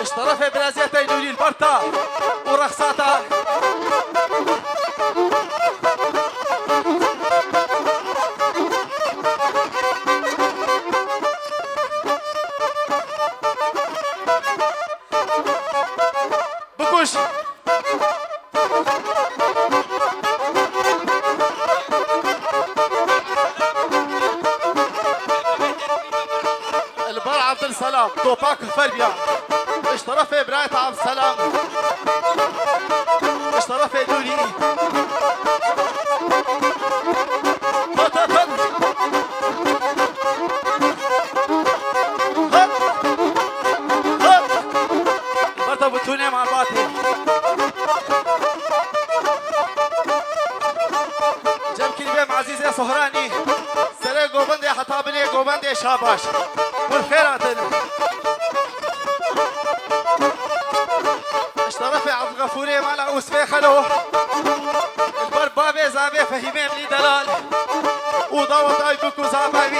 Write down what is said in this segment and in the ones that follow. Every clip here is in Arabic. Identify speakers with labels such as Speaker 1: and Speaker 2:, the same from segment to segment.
Speaker 1: اشترف بلازيتي نوري البرتا ورخصاتها بكوش البار عبد السلام توباك فربيا اشترف براية عبد السلام اشترف دوري برضه بتوني مع الباطل جم كلمة عزيز يا سهراني سري قوبندي حطابني قوبندي شاباش والخيرات اشترف عبد الغفوري مالا وسفي خلو البربابي زابي فهيمي مني دلال وضوط ايبكو زابي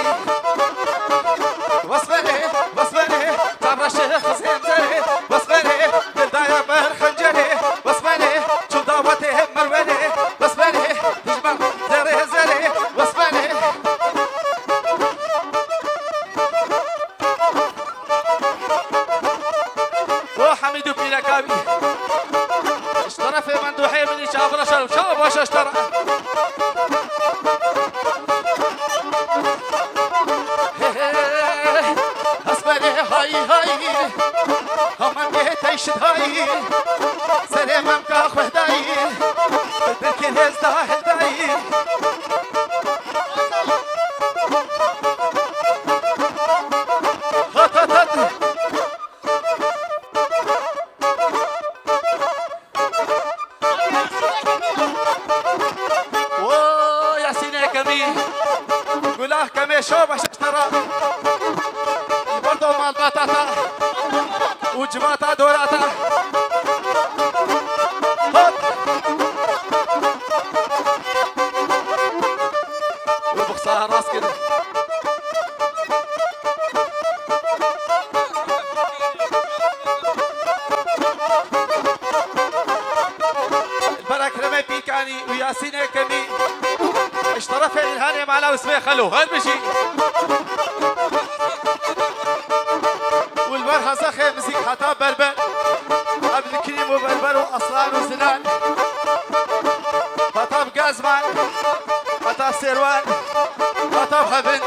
Speaker 1: وصفني وصفني تعبر الشيخ حسين زري وصفني بالداية بهر خنجري وصفني شو دعوتي مرواني وصفني تجمع زري زري وصفني وحميد بيلاكابي اشترى في مندوحي من شاف رشل شاف واش اشترى اسباني هاي هاي هم بيت ايشد هاي سلام مكاخ وهداي بالكل هزدا هداي قولاه كمي شوف اش اشترى برضو مال بطاطا وجباتا دوراتا وبخصاها راس كده البرك رمي بيكاني وياسين كمي اشترف الهاني معنا واسمه خلو هل بشي والبرها زخي مسيك حتى بربر عبد الكريم وبربر واصلان وزنان خطاب قازمان خطاب سيروان خطاب حبن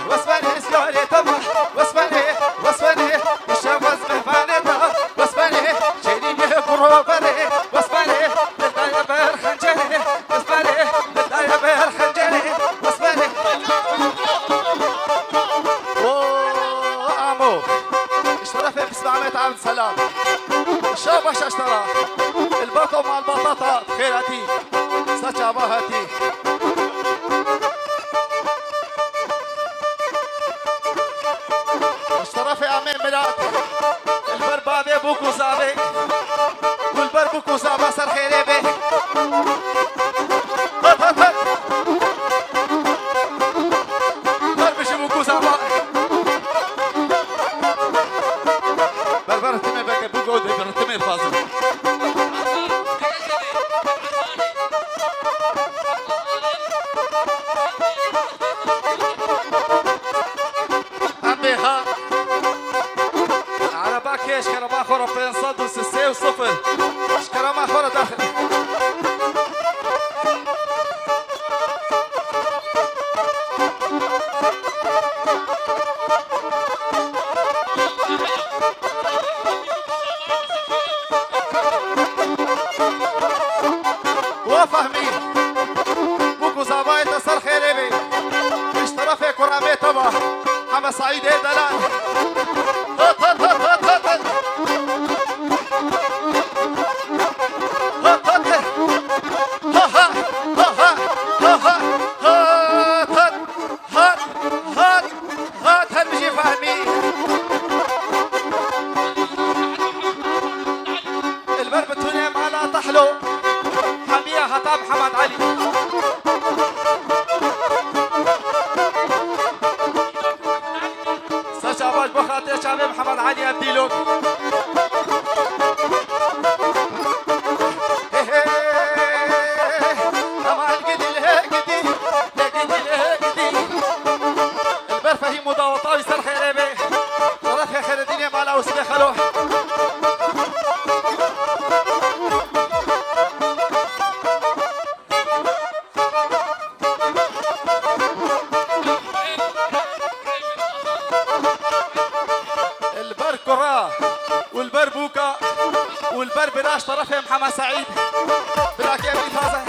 Speaker 1: واسماني اسلواني تبع واسماني واسماني الشمس بفانيتا واسماني شيريني بروبري واسماني عبد السلام شاباش اشترى البطو مع البطاطا خيراتي ساتشا باهاتي اشترى في امين ميلاد البربابي بوكو زابي والبربوكو زابا سر خيري بي بربشي بوكو زابا برتمي بك بوجود برتمي فاضل أبيها عرباك إيش كرما خورا بين صد وستة وصفر إيش كرما خورا داخل وفهمي بوكو زاباي تصر خيري بي اشترى في كرامي تبا حما سعيد دلال هات هات هات هات هات هات هات هات هات هات هنجي فهمي البرب التوني ما لا تحلو حمية هطاب محمد علي ملوك أما القدي الهقدي لقدي الهقدي البرفة هي مضاوطة ويصير خير بيه طرفها خير الدنيا مع العوسبة خلوه والبر بوكا والبر براش طرفها محمد سعيد براك يا ابني تازه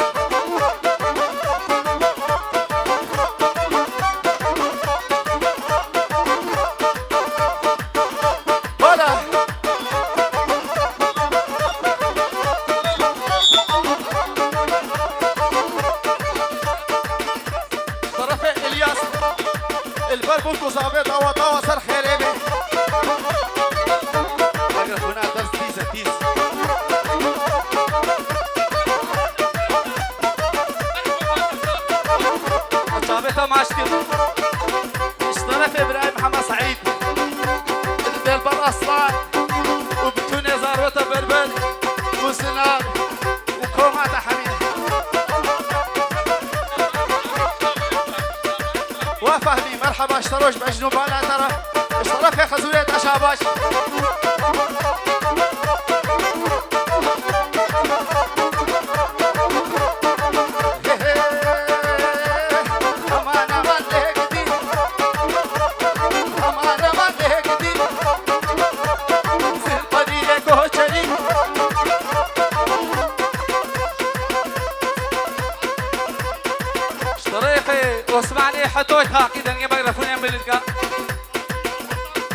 Speaker 1: ولا طرفها الياس البر بوكو صابت طاوة صار خيري ماشكل اشترف ابراهيم محمد سعيد بالبر اصلان وبتوني زاروته بربر وسنان وكومات حميد وفهمي مرحبا اشتروش بجنوب لا ترى اشترف يا خزولة اشاباش واسمعني حتوتها كده نجيب ميكروفون يعمل الكار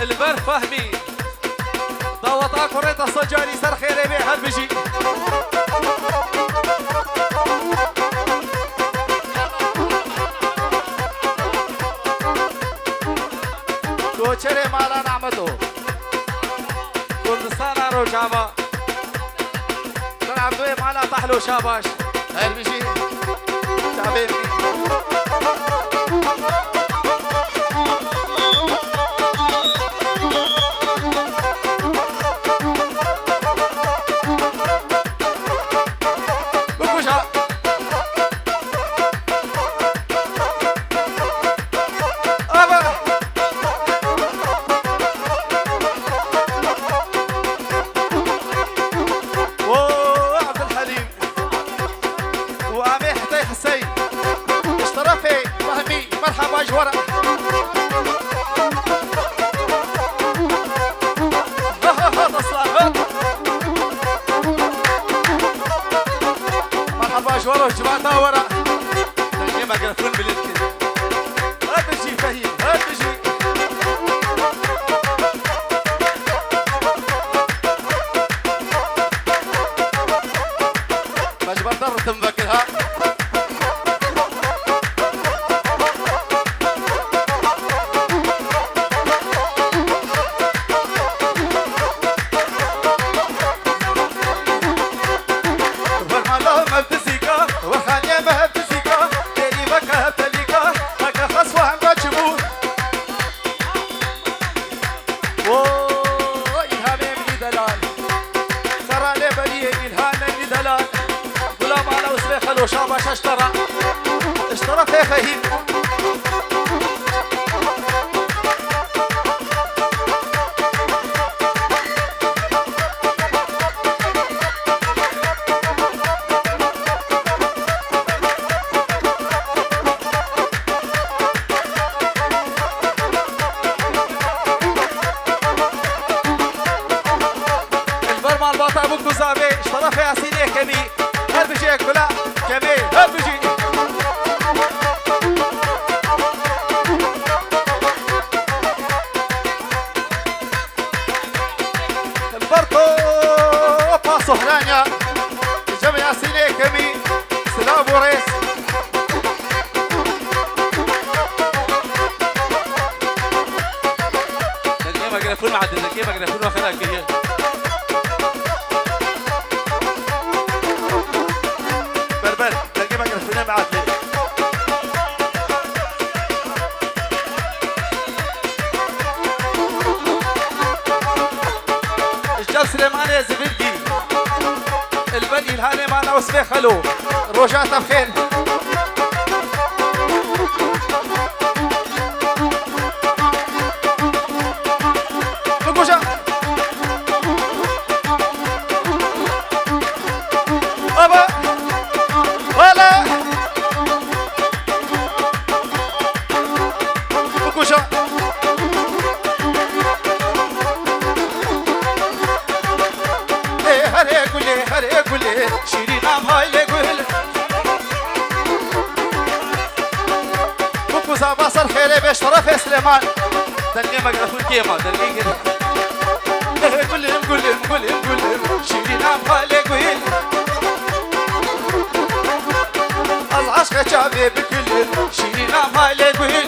Speaker 1: البر فهمي ضوطا كوريتا الصجاري سر خيري بيه هالبجي كوتشري مالا نعمتو كردستان روجابا تلعب مالا طحلو شاباش هالبجي تعبيرني مرحبا جورا مرحبا جورا وجماعتها ورا تنجي ميكروفون باليد كده هات بجي فهيم هات بجي مجبر ضر تنفكرها شاباش اشترى في فهيم البرمى الباطا ابو كوزابي اشترى في عسينيه كمي هل بيجي كلها كمي هل بيجي البرتو باسو هرانيا الجمع عسينيه كمي سلام وريس الجيمة جرافون مع الجيمة جرافون واخدها الجيمة بعد لي مال سليماني زبدي البني الهاني معنا وسبي خلو روجات بخير بقوشا أبا ولا بقوشا هري قولي شيرين عم هاي لي قول بكو زابا صار خيري بيش طرف سليمان دلني مقرفون كيما دلني قولي شيرين عم هاي لي قول از عشق شابي بكل شيرين عم هاي لي قول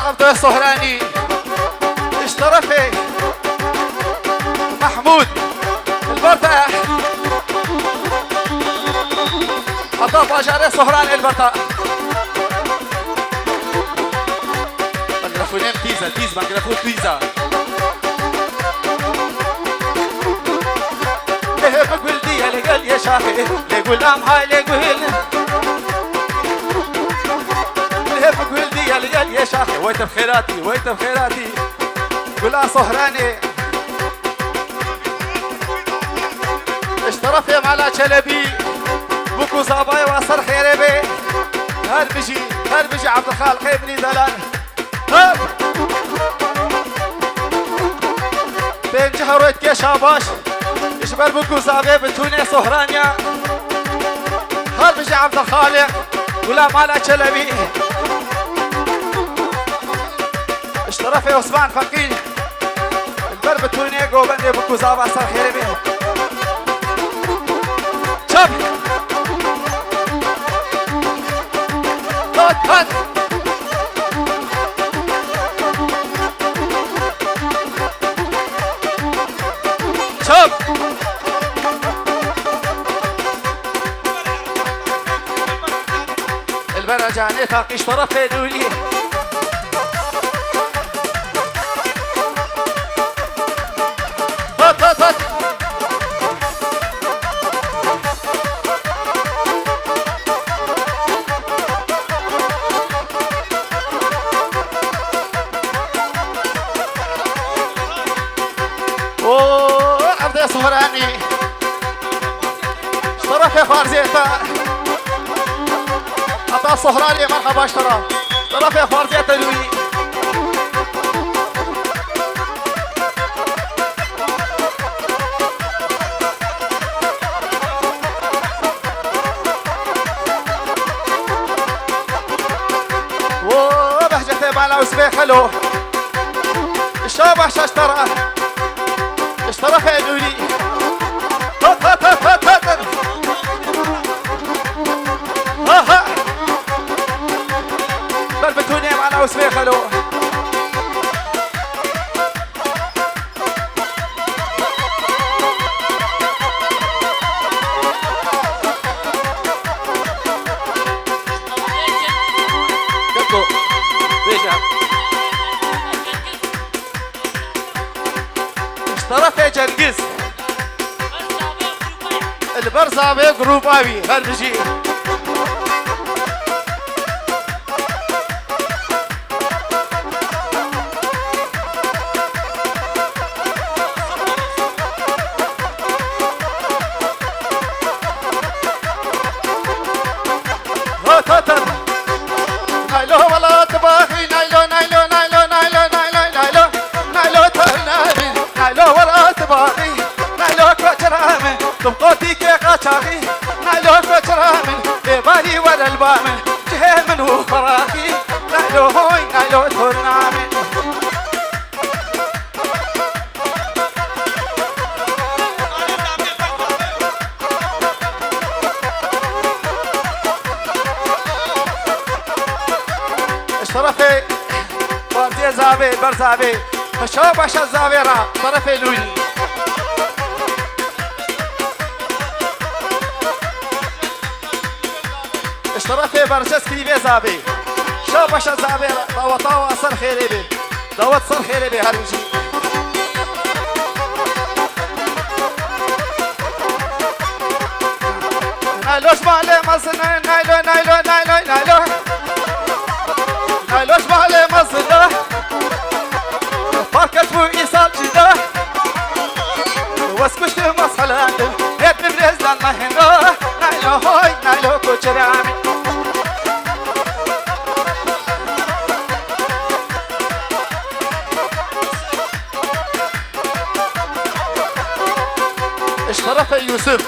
Speaker 1: عبد الصهراني اشترفي محمود البرتاح أضاف أجاري صهران البرتاح مقرفونين تيز مقرفون تيزا إيه بقول دي اللي قال يا شافي ليقول أم هاي ليقول إيه بقول دي اللي قال يا شافي ويت بخيراتي قلا صهراني اشترف على شلبي بكو صاباي واصر خيربي هربجي عبد الخالق ابني دلال بين جهروت كي شاباش اشبر بكو صابي بتوني صهرانيا هربجي عبد الخالق قلا على شلبي اشترف عثمان فقيه البرب توني قوبني بكو زابا صار خيربي شب هات شب البرجاني تاقي اشترف دولي هات عبد الصهراني اشترف يا فارزيتا عطا الصهراني مرحبا اشترف يا فارزيتا لوي بالا وسبي خلو الشابح اشترى فيدولي هات ها بلبتوني بالا وسبي خلو اشترف جنقز البرزابي قروباوي هربجي هات نايلو ولا تباخي نايلو ولا تباخي نايلو كوترامي تبقوتي كي قاتاغي نايلو كوترامي ببالي ولا البامي جهه منو فراخي نايلو ترنامي اشترفي وردي زابي برزابي فشو باشا الزاويرة طرفي لولي اشترفي برجس كليبي زابي شو باشا الزاويرة طاوة أصر خيري بي دعوت صار خيري بهرجي نايلوش بالي مصنع نايلو نايلو نايلو نايلو نايلوش بالي مصنع فاركت بو إيصال جدا واسكشت مصحلان هيت ببرز لان مهنو نايلو هوي نايلو كوچرامي اشترف يوسف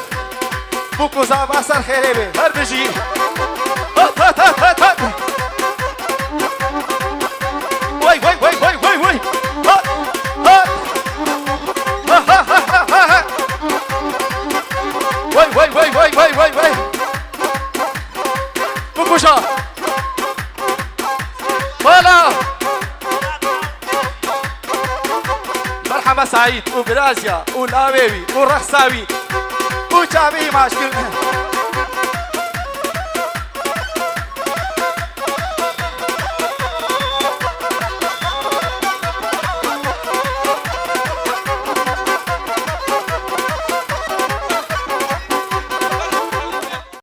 Speaker 1: بوكو زعبا سر خيري بي هر بجي هات هات هات هات هات وي وي وي وي وي وي هات هات ها ها ها ها ها وي وي وي وي وي وي وي بوكو شا ولا مرحبا سعيد وبرازيا والأبيبي والرخصاوي وشعبي ماشكل